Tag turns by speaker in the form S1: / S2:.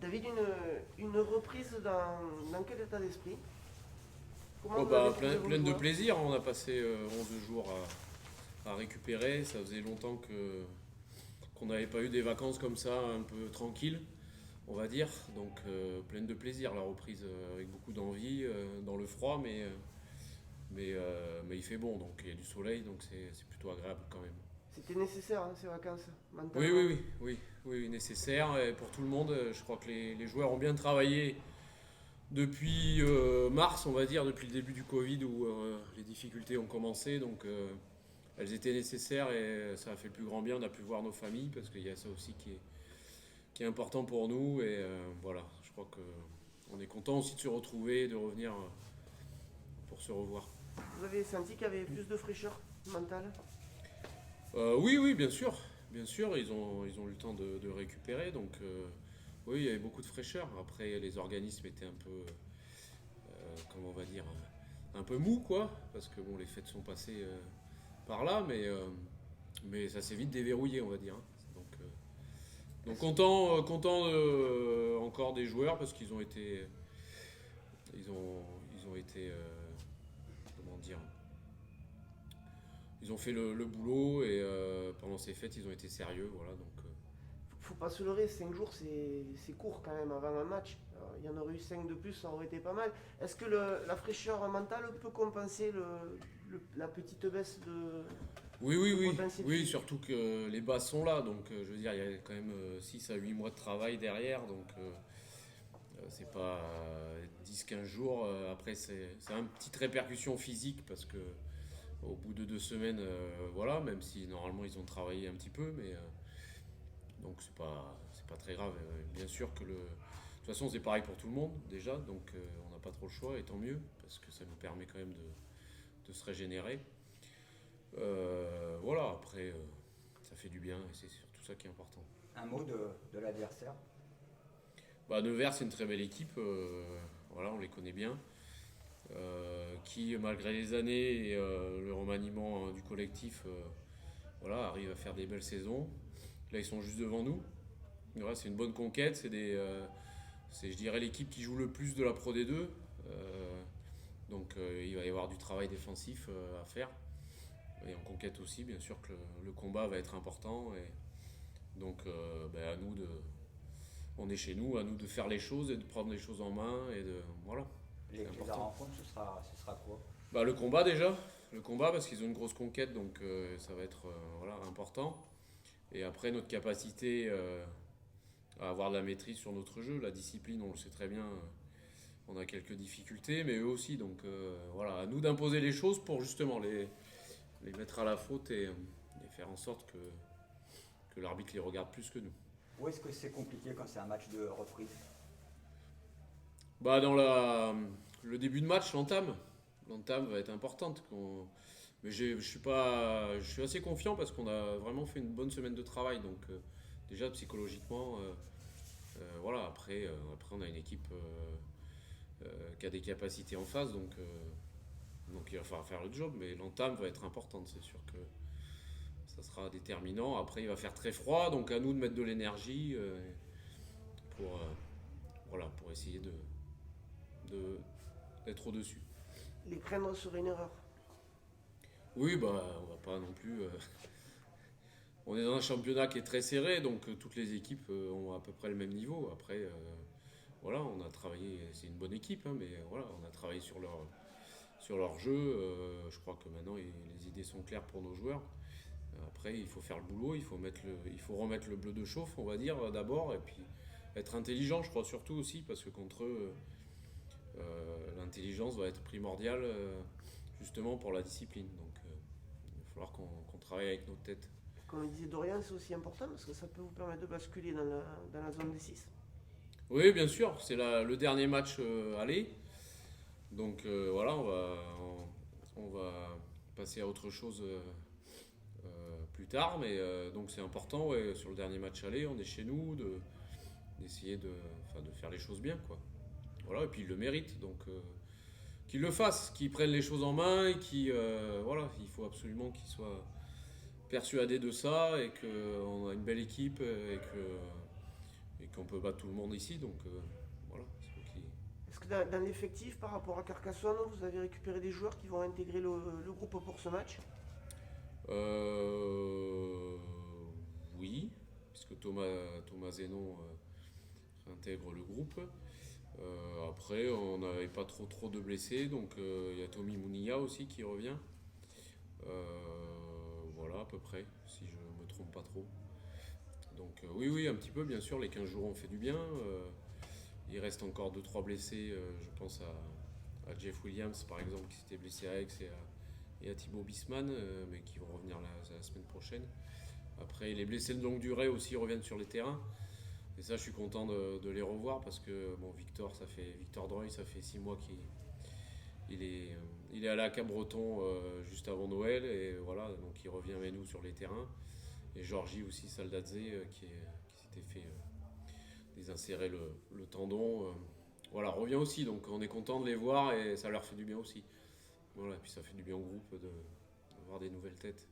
S1: David, une reprise dans quel état d'esprit? Comment
S2: Oh
S1: vous avez
S2: bah,
S1: trouvé vos
S2: plein de
S1: joueurs?
S2: plaisir, on a passé 11 jours à récupérer, ça faisait longtemps qu'on n'avait pas eu des vacances comme ça, un peu tranquilles, on va dire. Donc pleine de plaisir, la reprise avec beaucoup d'envie, dans le froid, mais il fait bon, donc il y a du soleil, donc c'est plutôt agréable quand même.
S1: C'était nécessaire, hein, ces vacances,
S2: Oui,
S1: mentalement.
S2: oui, oui, oui, oui, oui, nécessaire et pour tout le monde. Je crois que les joueurs ont bien travaillé depuis mars, on va dire, depuis le début du Covid où les difficultés ont commencé. Donc elles étaient nécessaires et ça a fait le plus grand bien. On a pu voir nos familles parce qu'il y a ça aussi qui est important pour nous. Et voilà, je crois qu'on est content aussi de se retrouver, de revenir pour se revoir.
S1: Vous avez senti qu'il y avait plus de fraîcheur mentale?
S2: Oui, oui, bien sûr. Bien sûr, ils ont eu le temps de récupérer. Donc oui, il y avait beaucoup de fraîcheur. Après, les organismes étaient un peu, comment on va dire, un peu mou, quoi. Parce que bon, les fêtes sont passées par là, mais ça s'est vite déverrouillé, on va dire, hein. Donc content encore des joueurs parce qu'ils ont été, ils ont été, comment dire, ils ont fait le boulot et pendant ces fêtes, ils ont été sérieux, voilà. Donc
S1: Faut pas se leurrer, 5 jours c'est court quand même avant un match. Il y en aurait eu 5 de plus, ça aurait été pas mal. Est-ce que la fraîcheur mentale peut compenser la petite baisse
S2: oui, oui,
S1: de
S2: oui,
S1: potentiel
S2: oui,
S1: physique?
S2: surtout que les bases sont là, donc je veux dire, il y a quand même 6 à 8 mois de travail derrière, donc c'est pas 10-15 jours. Après, ça a une petite répercussion physique parce que au bout de 2 semaines, voilà, même si normalement ils ont travaillé un petit peu, mais donc c'est pas très grave. Bien sûr que de toute façon, c'est pareil pour tout le monde déjà, donc on n'a pas trop le choix, et tant mieux, parce que ça nous permet quand même de se régénérer. Voilà, après, ça fait du bien et c'est surtout ça qui est important.
S3: Un mot de l'adversaire.
S2: Bah, Nevers, c'est une très belle équipe, voilà, on les connaît bien, qui, malgré les années et le remaniement du collectif, voilà, arrive à faire des belles saisons. Là, ils sont juste devant nous. Voilà, c'est une bonne conquête, c'est, je dirais, l'équipe qui joue le plus de la Pro D2. Donc il va y avoir du travail défensif à faire. Et en conquête aussi, bien sûr que le combat va être important. Et donc ben, on est chez nous, à nous de faire les choses et de prendre les choses en main. Et voilà,
S3: Les
S2: c'est
S3: clés de la
S2: important.
S3: rencontre, ce sera quoi?
S2: Bah, le combat déjà, le combat parce qu'ils ont une grosse conquête, donc ça va être voilà, important. Et après notre capacité à avoir de la maîtrise sur notre jeu, la discipline, on le sait très bien, on a quelques difficultés, mais eux aussi. Donc voilà, à nous d'imposer les choses pour justement les mettre à la faute et faire en sorte que l'arbitre les regarde plus que nous.
S3: Où est-ce que c'est compliqué quand c'est un match de reprise?
S2: Bah, le début de match, l'entame va être importante. Mais je suis assez confiant parce qu'on a vraiment fait une bonne semaine de travail. Donc déjà psychologiquement, voilà. Après, on a une équipe qui a des capacités en face, donc il va falloir faire le job. Mais l'entame va être importante, c'est sûr que ça sera déterminant. Après, il va faire très froid, donc à nous de mettre de l'énergie pour, voilà, pour essayer de- d'être au-dessus.
S1: Les craindre serait une erreur.
S2: Oui, bah, on va pas non plus. On est dans un championnat qui est très serré, donc toutes les équipes ont à peu près le même niveau. Après, voilà, on a travaillé, c'est une bonne équipe, hein, mais voilà, on a travaillé sur leur jeu. Je crois que maintenant les idées sont claires pour nos joueurs. Après, il faut faire le boulot, il faut remettre le bleu de chauffe, on va dire, d'abord, et puis être intelligent, je crois surtout aussi, parce que contre eux, l'intelligence va être primordiale justement pour la discipline. Donc, il va falloir qu'on travaille avec notre tête.
S1: Comme le disait Dorian, c'est aussi important parce que ça peut vous permettre de basculer dans la zone des 6.
S2: Oui, bien sûr, c'est le dernier match aller. Donc voilà, on va passer à autre chose plus tard. Mais donc c'est important, ouais, sur le dernier match aller, on est chez nous, d'essayer enfin, de faire les choses bien, quoi. Voilà, et puis ils le méritent, donc qu'ils le fassent, qu'ils prennent les choses en main et voilà, il faut absolument qu'ils soient persuadés de ça et qu'on a une belle équipe et qu'on peut battre tout le monde ici. Donc voilà. C'est eux qui-
S1: Est-ce que dans l'effectif, par rapport à Carcassonne, vous avez récupéré des joueurs qui vont intégrer le groupe pour ce match?
S2: Oui, puisque Thomas Zénon intègre le groupe. Après, on n'avait pas trop de blessés, donc il y a Tommy Mounia aussi qui revient. Voilà, à peu près, si je me trompe pas trop. Donc oui, un petit peu, bien sûr, les 15 jours ont fait du bien. Il reste encore 2-3 blessés, je pense à Jeff Williams par exemple, qui s'était blessé à Aix et à Thibaut Bisman, mais qui vont revenir la semaine prochaine. Après, les blessés de longue durée aussi reviennent sur les terrains. Et ça, je suis content de les revoir parce que bon, Victor Droy, ça fait 6 mois qu'il est à la Cabreton juste avant Noël et voilà, donc il revient avec nous sur les terrains. Et Georgie aussi Saldadze qui s'était fait désinsérer le tendon. Voilà, revient aussi, donc on est content de les voir et ça leur fait du bien aussi. Voilà, et puis ça fait du bien au groupe de voir des nouvelles têtes.